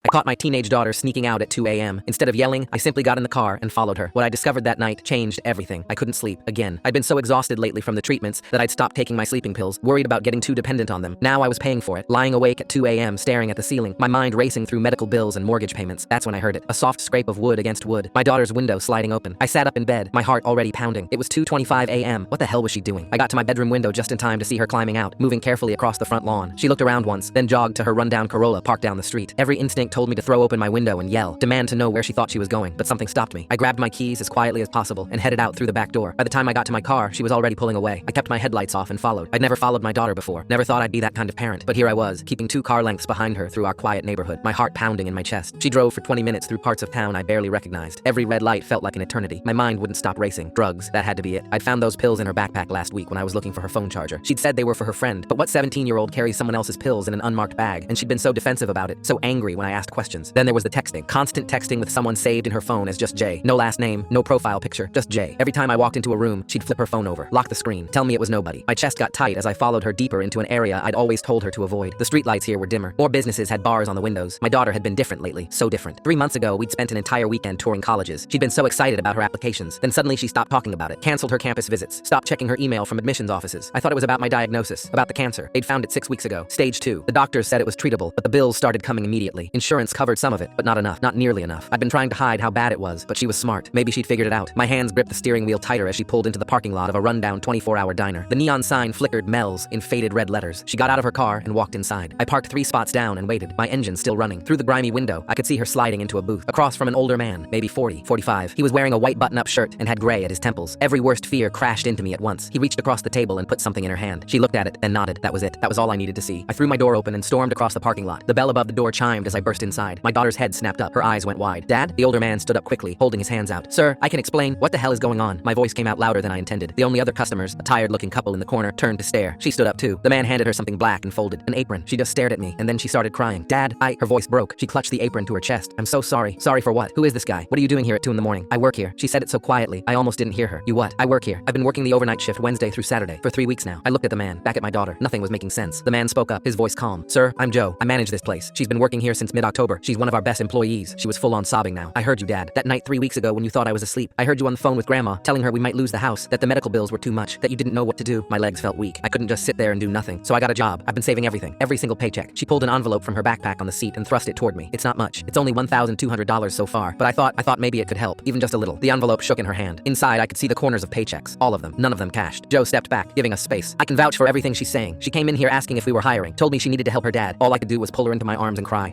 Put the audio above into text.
I caught my teenage daughter sneaking out at 2 a.m. Instead of yelling, I simply got in the car and followed her. What I discovered that night changed everything. I couldn't sleep again. I'd been so exhausted lately from the treatments that I'd stopped taking my sleeping pills, worried about getting too dependent on them. Now I was paying for it, lying awake at 2 a.m. staring at the ceiling, my mind racing through medical bills and mortgage payments. That's when I heard it. A soft scrape of wood against wood. My daughter's window sliding open. I sat up in bed, my heart already pounding. It was 2:25 a.m. What the hell was she doing? I got to my bedroom window just in time to see her climbing out, moving carefully across the front lawn. She looked around once, then jogged to her rundown Corolla parked down the street. Every instinct told me to throw open my window and yell, demand to know where she thought she was going, but something stopped me. I grabbed my keys as quietly as possible and headed out through the back door. By the time I got to my car, she was already pulling away. I kept my headlights off and followed. I'd never followed my daughter before. Never thought I'd be that kind of parent. But here I was, keeping 2 car lengths behind her through our quiet neighborhood, my heart pounding in my chest. She drove for 20 minutes through parts of town I barely recognized. Every red light felt like an eternity. My mind wouldn't stop racing. Drugs, that had to be it. I'd found those pills in her backpack last week when I was looking for her phone charger. She'd said they were for her friend, but what 17-year-old carries someone else's pills in an unmarked bag? And she'd been so defensive about it, so angry when I asked questions. Then there was the texting. Constant texting with someone saved in her phone as just Jay. No last name, no profile picture, just Jay. Every time I walked into a room, she'd flip her phone over, lock the screen, tell me it was nobody. My chest got tight as I followed her deeper into an area I'd always told her to avoid. The streetlights here were dimmer. More businesses had bars on the windows. My daughter had been different lately, so different. 3 months ago, we'd spent an entire weekend touring colleges. She'd been so excited about her applications. Then suddenly she stopped talking about it, canceled her campus visits, stopped checking her email from admissions offices. I thought it was about my diagnosis, about the cancer. They'd found it 6 weeks ago, stage 2. The doctors said it was treatable, but the bills started coming immediately. Insurance covered some of it, but not enough, not nearly enough. I'd been trying to hide how bad it was, but she was smart. Maybe she'd figured it out. My hands gripped the steering wheel tighter as she pulled into the parking lot of a rundown 24-hour diner. The neon sign flickered Mel's in faded red letters. She got out of her car and walked inside. I parked 3 spots down and waited, my engine still running. Through the grimy window, I could see her sliding into a booth, across from an older man, maybe 40, 45. He was wearing a white button-up shirt and had gray at his temples. Every worst fear crashed into me at once. He reached across the table and put something in her hand. She looked at it, then nodded. That was it. That was all I needed to see. I threw my door open and stormed across the parking lot. The bell above the door chimed as I burst inside. My daughter's head snapped up. Her eyes went wide. Dad? The older man stood up quickly, holding his hands out. Sir, I can explain. What the hell is going on? My voice came out louder than I intended. The only other customers, a tired-looking couple in the corner, turned to stare. She stood up too. The man handed her something black and folded. An apron. She just stared at me, and then she started crying. Dad, Her voice broke. She clutched the apron to her chest. I'm so sorry. Sorry for what? Who is this guy? What are you doing here at 2 in the morning? I work here. She said it so quietly, I almost didn't hear her. You what? I work here. I've been working the overnight shift Wednesday through Saturday for 3 weeks now. I looked at the man, back at my daughter. Nothing was making sense. The man spoke up, his voice calm. Sir, I'm Joe. I manage this place. She's been working here since mid-October. She's one of our best employees. She was full on sobbing now. I heard you, Dad. That night 3 weeks ago when you thought I was asleep. I heard you on the phone with Grandma, telling her we might lose the house, that the medical bills were too much, that you didn't know what to do. My legs felt weak. I couldn't just sit there and do nothing. So I got a job. I've been saving everything. Every single paycheck. She pulled an envelope from her backpack on the seat and thrust it toward me. It's not much. It's only $1,200 so far. But I thought maybe it could help. Even just a little. The envelope shook in her hand. Inside, I could see the corners of paychecks. All of them. None of them cashed. Joe stepped back, giving us space. I can vouch for everything she's saying. She came in here asking if we were hiring. Told me she needed to help her dad. All I could do was pull her into my arms and cry.